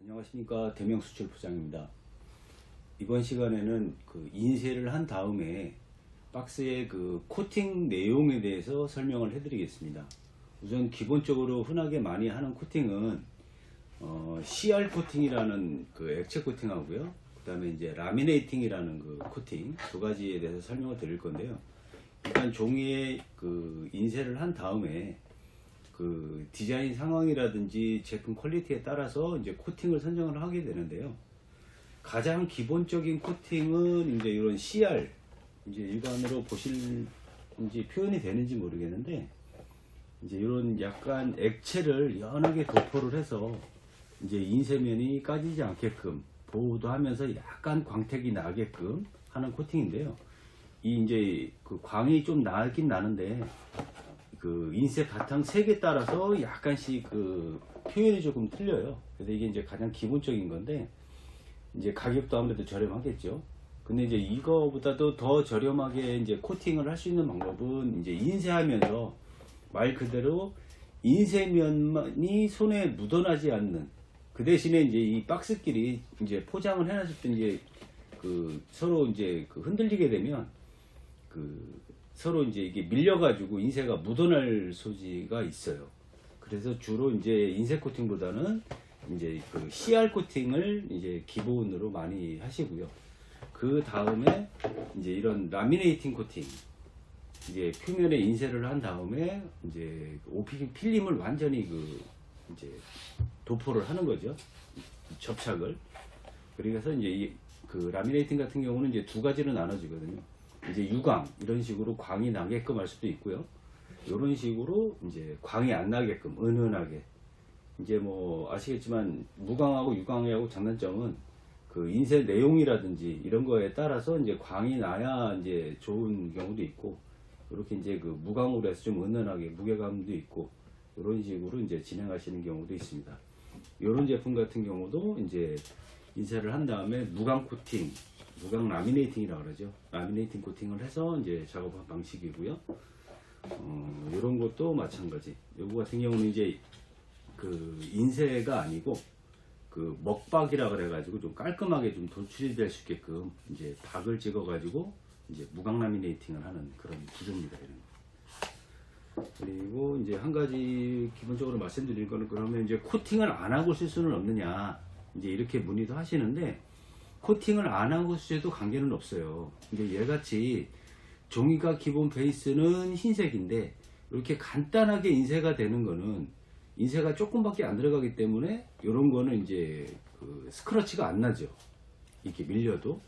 안녕하십니까. 대명수출부장입니다. 이번 시간에는 그 인쇄를 한 다음에 박스의 그 코팅 내용에 대해서 설명을 해드리겠습니다. 우선 기본적으로 흔하게 많이 하는 코팅은 CR 코팅이라는 그 액체 코팅하고요. 그 다음에 이제 라미네이팅이라는 그 코팅 두 가지에 대해서 설명을 드릴 건데요. 일단 종이에 그 인쇄를 한 다음에 그 디자인 상황이라든지 제품 퀄리티에 따라서 이제 코팅을 선정을 하게 되는데요. 가장 기본적인 코팅은 이제 이런 CR, 이제 육안으로 보실지 표현이 되는지 모르겠는데, 이제 이런 약간 액체를 연하게 도포를 해서 이제 인쇄면이 까지지 않게끔 보호도 하면서 약간 광택이 나게끔 하는 코팅인데요. 이 이제 그 광이 좀 나긴 나는데, 그 인쇄 바탕 색에 따라서 약간씩 그 표현이 조금 틀려요. 그래서 이게 이제 가장 기본적인 건데, 이제 가격도 아무래도 저렴하겠죠. 근데 이제 이거보다도 더 저렴하게 이제 코팅을 할 수 있는 방법은 이제 인쇄하면서 말 그대로 인쇄면이 손에 묻어나지 않는, 그 대신에 이제 이 박스끼리 이제 포장을 해놨을 때 이제 그 서로 이제 그 흔들리게 되면 그 서로 이제 이게 밀려가지고 인쇄가 묻어날 소지가 있어요. 그래서 주로 이제 인쇄 코팅보다는 이제 그 CR 코팅을 이제 기본으로 많이 하시고요. 그 다음에 이제 이런 라미네이팅 코팅, 이제 표면에 인쇄를 한 다음에 이제 OPP 필름을 완전히 그 이제 도포를 하는 거죠. 접착을. 그래서 이제 그 라미네이팅 같은 경우는 이제 두 가지로 나눠지거든요. 이제 유광 이런 식으로 광이 나게끔 할 수도 있고요. 이런 식으로 이제 광이 안 나게끔 은은하게. 이제 뭐 아시겠지만 무광하고 유광하고 장단점은 그 인쇄 내용이라든지 이런 거에 따라서 이제 광이 나야 이제 좋은 경우도 있고, 이렇게 이제 그 무광으로 해서 좀 은은하게 무게감도 있고, 이런 식으로 이제 진행하시는 경우도 있습니다. 이런 제품 같은 경우도 이제 인쇄를 한 다음에 무광 코팅, 무광 라미네이팅이라고 그러죠. 라미네이팅 코팅을 해서 이제 작업한 방식이고요. 이런 것도 마찬가지. 요거 같은 경우는 이제 그 인쇄가 아니고 그 먹박이라 그래가지고 좀 깔끔하게 좀 도출이 될 수 있게끔 이제 박을 찍어가지고 이제 무광 라미네이팅을 하는 그런 구조입니다. 이런 거. 그리고 이제 한 가지 기본적으로 말씀드릴 거는, 그러면 이제 코팅을 안 하고 쓸 수는 없느냐, 이제 이렇게 문의도 하시는데, 코팅을 안 하고 쓰셔도 관계는 없어요. 이제 얘같이 종이가 기본 베이스는 흰색인데 이렇게 간단하게 인쇄가 되는 거는 인쇄가 조금밖에 안 들어가기 때문에 이런 거는 이제 그 스크러치가 안 나죠. 이렇게 밀려도.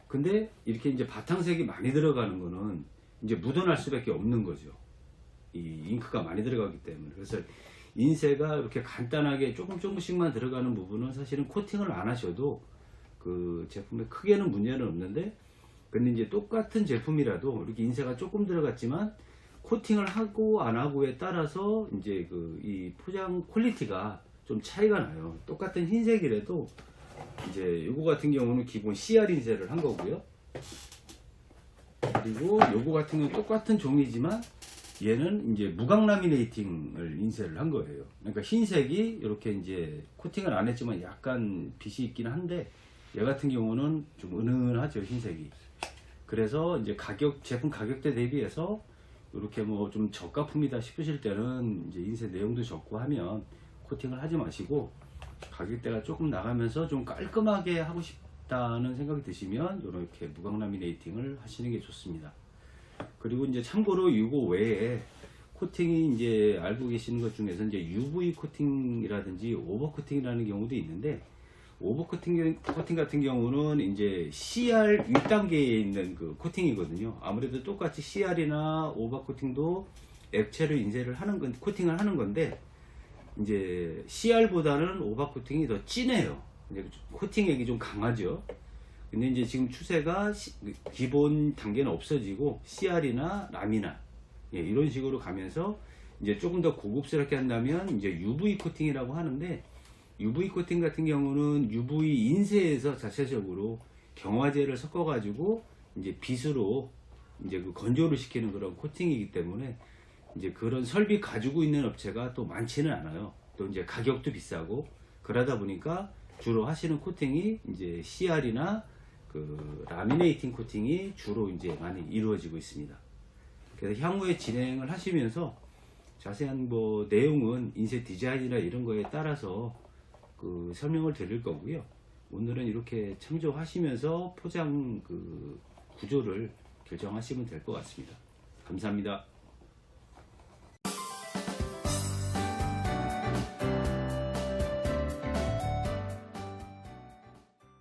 근데 이렇게 이제 바탕색이 많이 들어가는 거는 이제 묻어날 수밖에 없는 거죠. 이 잉크가 많이 들어가기 때문에. 그래서 인쇄가 이렇게 간단하게 조금씩만 들어가는 부분은 사실은 코팅을 안 하셔도 그 제품에 크게는 문제는 없는데, 근데 이제 똑같은 제품이라도 이렇게 인쇄가 조금 들어갔지만 코팅을 하고 안 하고에 따라서 이제 그 이 포장 퀄리티가 좀 차이가 나요. 똑같은 흰색이라도 이제 요거 같은 경우는 기본 CR 인쇄를 한 거고요. 그리고 요거 같은 경우는 똑같은 종이지만 얘는 이제 무광 라미네이팅을 인쇄를 한 거예요. 그러니까 흰색이 이렇게 이제 코팅을 안 했지만 약간 빛이 있긴 한데, 얘 같은 경우는 좀 은은하죠, 흰색이. 그래서 이제 제품 가격대 대비해서 이렇게 뭐 좀 저가품이다 싶으실 때는 이제 인쇄 내용도 적고 하면 코팅을 하지 마시고, 가격대가 조금 나가면서 좀 깔끔하게 하고 싶다는 생각이 드시면 이렇게 무광 라미네이팅을 하시는 게 좋습니다. 그리고 이제 참고로 이거 외에 코팅이 이제 알고 계시는 것 중에서 이제 UV 코팅이라든지 오버 코팅이라는 경우도 있는데, 오버 코팅 같은 경우는 이제 CR 1단계에 있는 그 코팅이거든요. 아무래도 똑같이 CR이나 오버 코팅도 액체를 인쇄를 하는 건, 코팅을 하는 건데, 이제 CR보다는 오버 코팅이 더 진해요. 이제 코팅액이 좀 강하죠. 근데 이제 지금 추세가 기본 단계는 없어지고 CR이나 라미나, 예, 이런 식으로 가면서 이제 조금 더 고급스럽게 한다면 이제 UV 코팅이라고 하는데, UV 코팅 같은 경우는 UV 인쇄에서 자체적으로 경화제를 섞어 가지고 이제 빛으로 이제 그 건조를 시키는 그런 코팅이기 때문에 이제 그런 설비 가지고 있는 업체가 또 많지는 않아요. 또 이제 가격도 비싸고, 그러다 보니까 주로 하시는 코팅이 이제 CR이나 그 라미네이팅 코팅이 주로 이제 많이 이루어지고 있습니다. 그래서 향후에 진행을 하시면서 자세한 뭐 내용은 인쇄 디자인이나 이런 거에 따라서 그 설명을 드릴 거고요. 오늘은 이렇게 참조하시면서 포장 그 구조를 결정하시면 될 것 같습니다. 감사합니다.